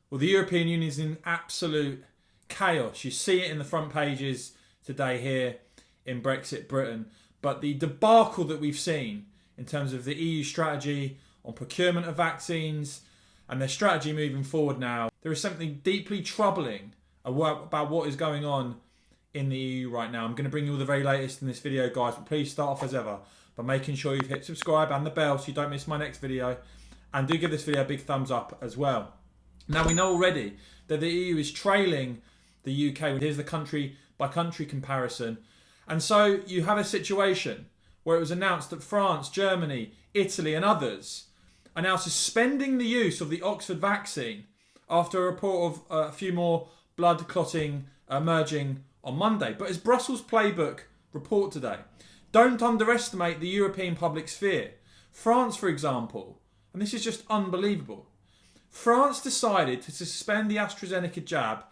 Well, the European Union is in absolute chaos. You see it in the front pages today here in Brexit Britain. But the debacle that we've seen in terms of the EU strategy on procurement of vaccines and their strategy moving forward now, there is something deeply troubling about what is going on in the EU right now. I'm going to bring you all the very latest in this video, guys, but please start off as ever by making sure you've hit subscribe and the bell so you don't miss my next video. And do give this video a big thumbs up as well. Now, we know already that the EU is trailing the UK. Here's the country by country comparison. And so you have a situation where it was announced that France, Germany, Italy and others are now suspending the use of the Oxford vaccine after a report of a few more blood clotting emerging on Monday. But as Brussels Playbook report today, don't underestimate the European public's fear. France, for example, and this is just unbelievable, France decided to suspend the AstraZeneca jab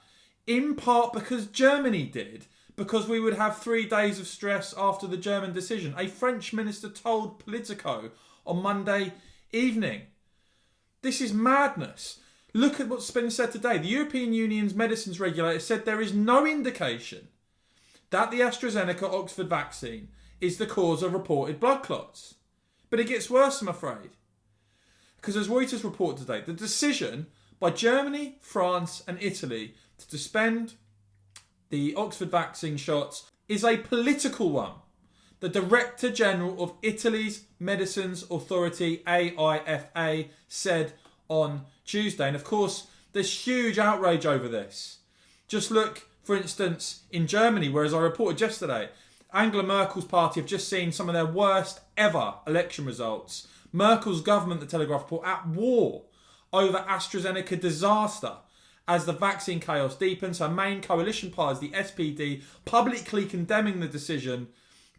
in part because Germany did, because we would have 3 days of stress after the German decision. A French minister told Politico on Monday evening. This is madness. Look at what's been said today. The European Union's medicines regulator said there is no indication that the AstraZeneca Oxford vaccine is the cause of reported blood clots. But it gets worse, I'm afraid. Because as Reuters report today, the decision by Germany, France and Italy to suspend the Oxford vaccine shots is a political one. The Director General of Italy's Medicines Authority, AIFA, said on Tuesday. And of course, there's huge outrage over this. Just look, for instance, in Germany, where, as I reported yesterday, Angela Merkel's party have just seen some of their worst ever election results. Merkel's government, the Telegraph report, at war over AstraZeneca disaster as the vaccine chaos deepens. Her main coalition parties, the SPD, publicly condemning the decision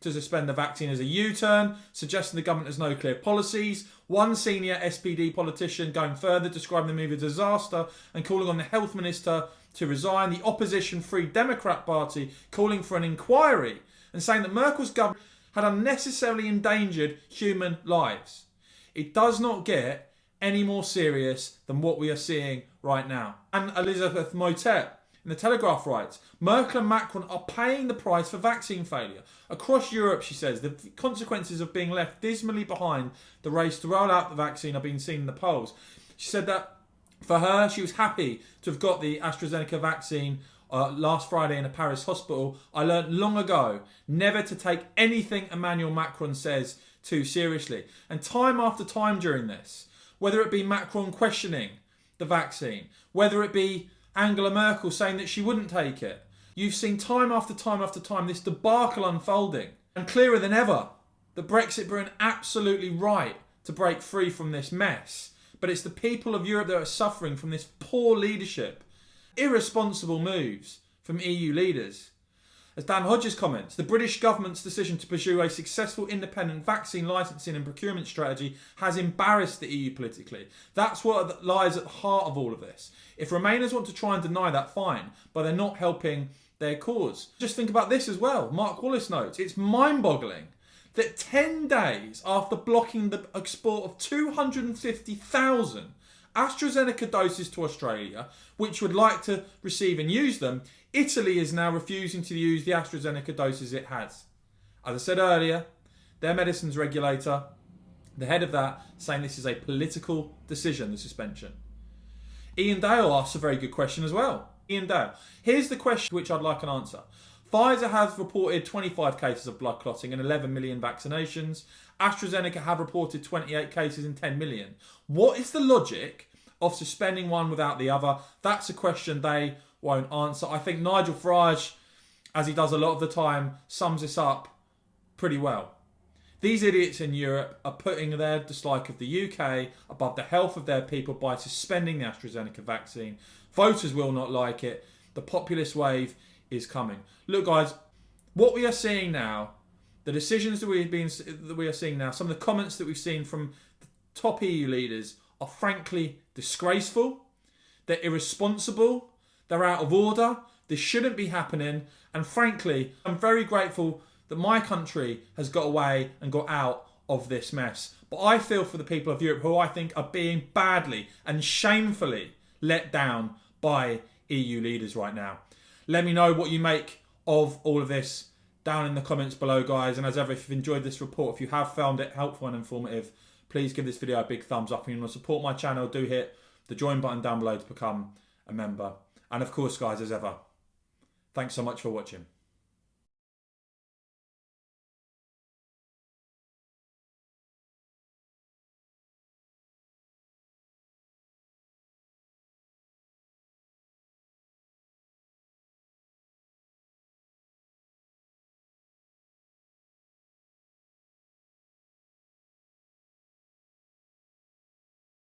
to suspend the vaccine as a U-turn, suggesting the government has no clear policies. One senior SPD politician going further, describing the move as a disaster and calling on the health minister to resign. The opposition Free Democrat Party calling for an inquiry and saying that Merkel's government had unnecessarily endangered human lives. It does not get any more serious than what we are seeing right now. And Elisabeth Motet in the Telegraph writes, Merkel and Macron are paying the price for vaccine failure. Across Europe, she says, the consequences of being left dismally behind the race to roll out the vaccine are being seen in the polls. She said that for her, she was happy to have got the AstraZeneca vaccine last Friday in a Paris hospital. I learnt long ago never to take anything Emmanuel Macron says too seriously. And time after time during this, whether it be Macron questioning the vaccine, whether it be Angela Merkel saying that she wouldn't take it, you've seen time after time after time this debacle unfolding. And clearer than ever that Brexit Britain absolutely right to break free from this mess. But it's the people of Europe that are suffering from this poor leadership, irresponsible moves from EU leaders. As Dan Hodges comments, the British government's decision to pursue a successful independent vaccine licensing and procurement strategy has embarrassed the EU politically. That's what lies at the heart of all of this. If Remainers want to try and deny that, fine, but they're not helping their cause. Just think about this as well. Mark Wallace notes, it's mind-boggling that 10 days after blocking the export of 250,000 AstraZeneca doses to Australia, which would like to receive and use them, Italy is now refusing to use the AstraZeneca doses it has. As I said earlier, their medicines regulator, the head of that, saying this is a political decision, the suspension. Ian Dale asks a very good question as well. Ian Dale, here's the question which I'd like an answer. Pfizer has reported 25 cases of blood clotting and 11 million vaccinations. AstraZeneca have reported 28 cases and 10 million. What is the logic of suspending one without the other? That's a question they won't answer. I think Nigel Farage, as he does a lot of the time, sums this up pretty well. These idiots in Europe are putting their dislike of the UK above the health of their people by suspending the AstraZeneca vaccine. Voters will not like it. The populist wave is coming. Look, guys, what we are seeing now, the decisions that we are seeing now, some of the comments that we've seen from the top EU leaders are frankly disgraceful. They're irresponsible. They're out of order. This shouldn't be happening. And frankly, I'm very grateful that my country has got away and got out of this mess. But I feel for the people of Europe who I think are being badly and shamefully let down by EU leaders right now. Let me know what you make of all of this down in the comments below, guys. And as ever, if you've enjoyed this report, if you have found it helpful and informative, please give this video a big thumbs up. And if you want to support my channel, do hit the join button down below to become a member. And of course, guys, as ever, thanks so much for watching.